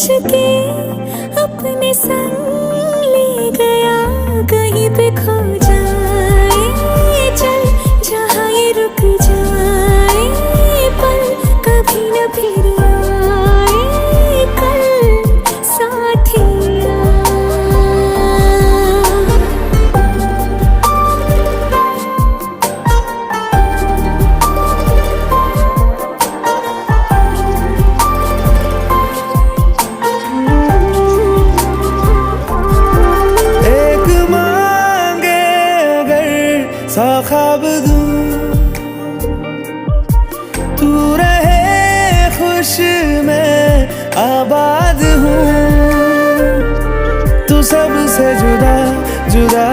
के अपने संग ले गया, कहीं पे खो जाए चल जहाँ ये रुक जाए, पल कभी न फिर आए कल साथिया। सा ख्वाब दूं तू रहे खुश मैं आबाद हूँ, तू सबसे जुदा जुदा